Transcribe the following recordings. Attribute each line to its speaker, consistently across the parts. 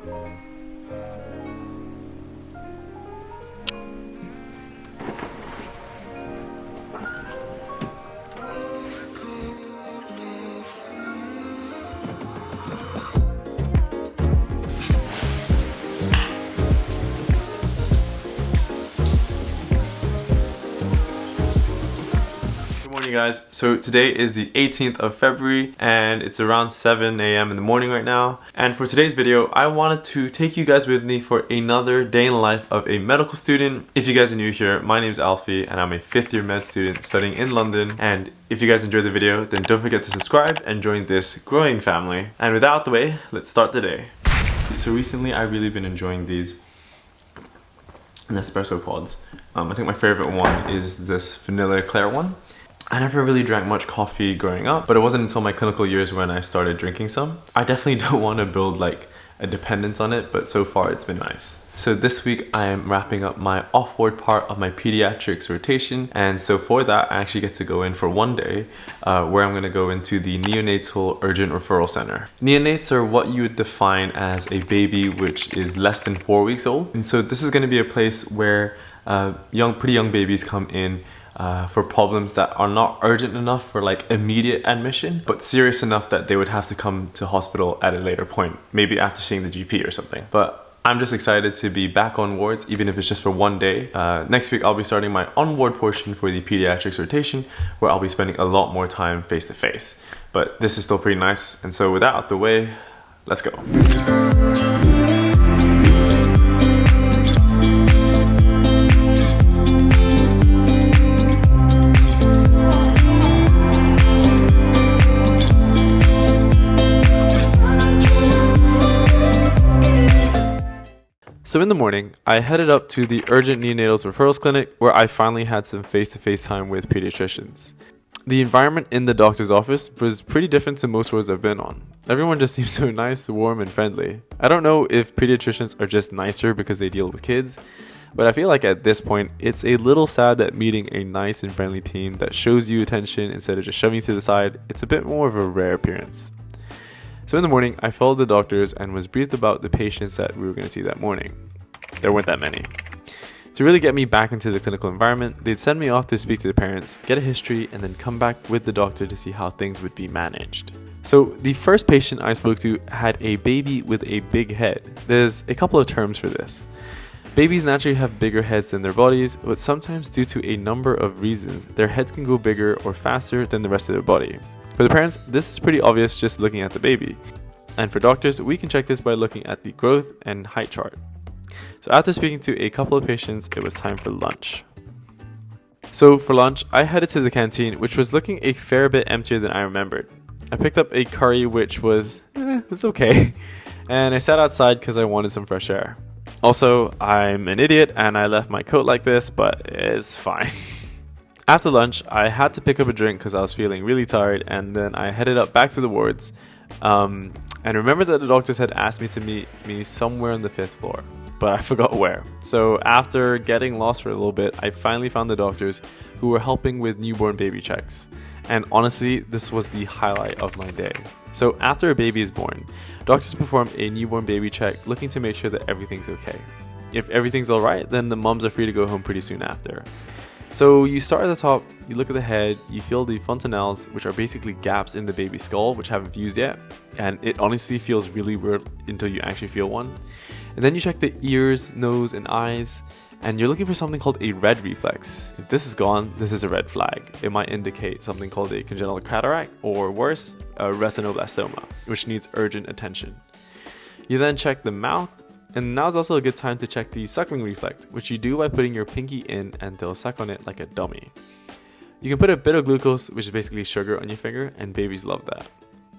Speaker 1: Good morning, guys. So today is the 18th of February and it's around 7 a.m. in the morning right now. And for today's video, I wanted to take you guys with me for another day in the life of a medical student. If you guys are new here, my name is Alfie and I'm a 5th year med student studying in London. And if you guys enjoyed the video, then don't forget to subscribe and join this growing family. And with that out the way, let's start the day. So recently I've really been enjoying these Nespresso pods. I think my favorite one is this vanilla eclair one. I never really drank much coffee growing up, but it wasn't until my clinical years when I started drinking some. I definitely don't want to build like a dependence on it, but so far it's been nice. So this week I am wrapping up my off-ward part of my pediatrics rotation, and so for that I actually get to go in for one day where I'm going to go into the neonatal urgent referral center. Neonates are what you would define as a baby which is less than 4 weeks old, and so this is going to be a place where pretty young babies come in for problems that are not urgent enough for like immediate admission, but serious enough that they would have to come to hospital at a later point, maybe after seeing the GP or something. But I'm just excited to be back on wards, even if it's just for one day. Next week, I'll be starting my on-ward portion for the pediatrics rotation, where I'll be spending a lot more time face-to-face. But this is still pretty nice, and so with that out the way, let's go. So in the morning, I headed up to the urgent neonatals referrals clinic where I finally had some face-to-face time with pediatricians. The environment in the doctor's office was pretty different to most wards I've been on. Everyone just seems so nice, warm, and friendly. I don't know if pediatricians are just nicer because they deal with kids, but I feel like at this point, it's a little sad that meeting a nice and friendly team that shows you attention instead of just shoving you to the side, it's a bit more of a rare appearance. So in the morning, I followed the doctors and was briefed about the patients that we were going to see that morning. There weren't that many. To really get me back into the clinical environment, they'd send me off to speak to the parents, get a history, and then come back with the doctor to see how things would be managed. So the first patient I spoke to had a baby with a big head. There's a couple of terms for this. Babies naturally have bigger heads than their bodies, but sometimes due to a number of reasons, their heads can go bigger or faster than the rest of their body. For the parents, this is pretty obvious just looking at the baby. And for doctors, we can check this by looking at the growth and height chart. So after speaking to a couple of patients, it was time for lunch. So for lunch, I headed to the canteen, which was looking a fair bit emptier than I remembered. I picked up a curry, which was, it's okay. And I sat outside because I wanted some fresh air. Also, I'm an idiot and I left my coat like this, but it's fine. After lunch, I had to pick up a drink because I was feeling really tired, and then I headed up back to the wards. And remember that the doctors had asked me to meet me somewhere on the 5th floor, but I forgot where. So after getting lost for a little bit, I finally found the doctors who were helping with newborn baby checks. And honestly, this was the highlight of my day. So after a baby is born, doctors perform a newborn baby check looking to make sure that everything's okay. If everything's alright, then the moms are free to go home pretty soon after. So you start at the top, you look at the head, you feel the fontanelles, which are basically gaps in the baby's skull, which haven't fused yet. And it honestly feels really weird until you actually feel one. And then you check the ears, nose, and eyes, and you're looking for something called a red reflex. If this is gone, this is a red flag. It might indicate something called a congenital cataract, or worse, a retinoblastoma, which needs urgent attention. You then check the mouth, and now's also a good time to check the suckling reflex, which you do by putting your pinky in and they'll suck on it like a dummy. You can put a bit of glucose, which is basically sugar, on your finger, and babies love that.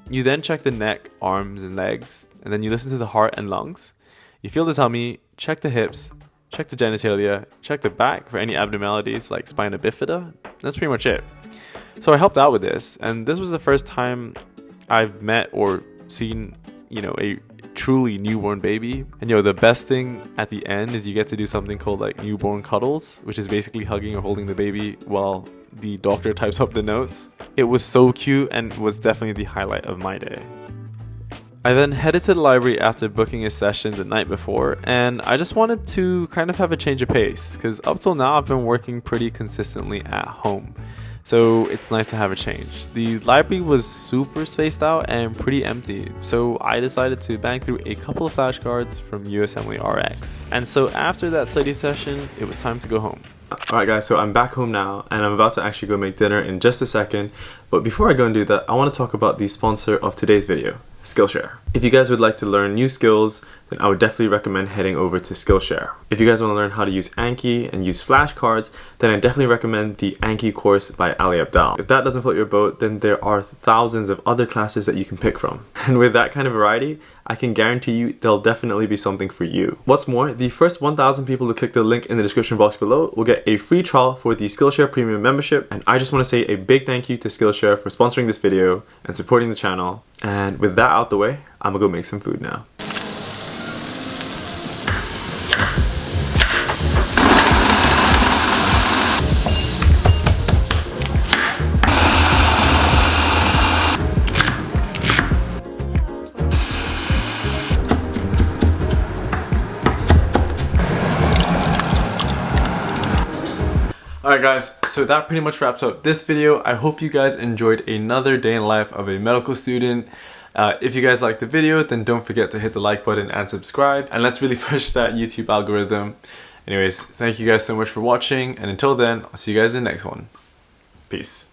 Speaker 1: You then check the neck, arms, and legs, and then you listen to the heart and lungs. You feel the tummy, check the hips, check the genitalia, check the back for any abnormalities like spina bifida. That's pretty much it. So I helped out with this, and this was the first time I've met or seen, a truly newborn baby. And the best thing at the end is you get to do something called like newborn cuddles, which is basically hugging or holding the baby while the doctor types up the notes. It was so cute and was definitely the highlight of my day. I then headed to the library after booking a session the night before, and I just wanted to kind of have a change of pace, because up till now I've been working pretty consistently at home. So it's nice to have a change. The library was super spaced out and pretty empty, so I decided to bang through a couple of flashcards from USMLE RX. And so after that study session, it was time to go home. Alright guys, so I'm back home now and I'm about to actually go make dinner in just a second. But before I go and do that, I want to talk about the sponsor of today's video, Skillshare. If you guys would like to learn new skills, then I would definitely recommend heading over to Skillshare. If you guys want to learn how to use Anki and use flashcards, then I definitely recommend the Anki course by Ali Abdal. If that doesn't float your boat, then there are thousands of other classes that you can pick from. And with that kind of variety, I can guarantee you there'll definitely be something for you. What's more, the first 1,000 people to click the link in the description box below will get a free trial for the Skillshare Premium membership. And I just want to say a big thank you to Skillshare for sponsoring this video and supporting the channel. And with that out the way, I'm gonna go make some food now. Alright guys, so that pretty much wraps up this video. I hope you guys enjoyed another day in life of a medical student. If you guys liked the video, then don't forget to hit the like button and subscribe. And let's really push that YouTube algorithm. Anyways, thank you guys so much for watching. And until then, I'll see you guys in the next one. Peace.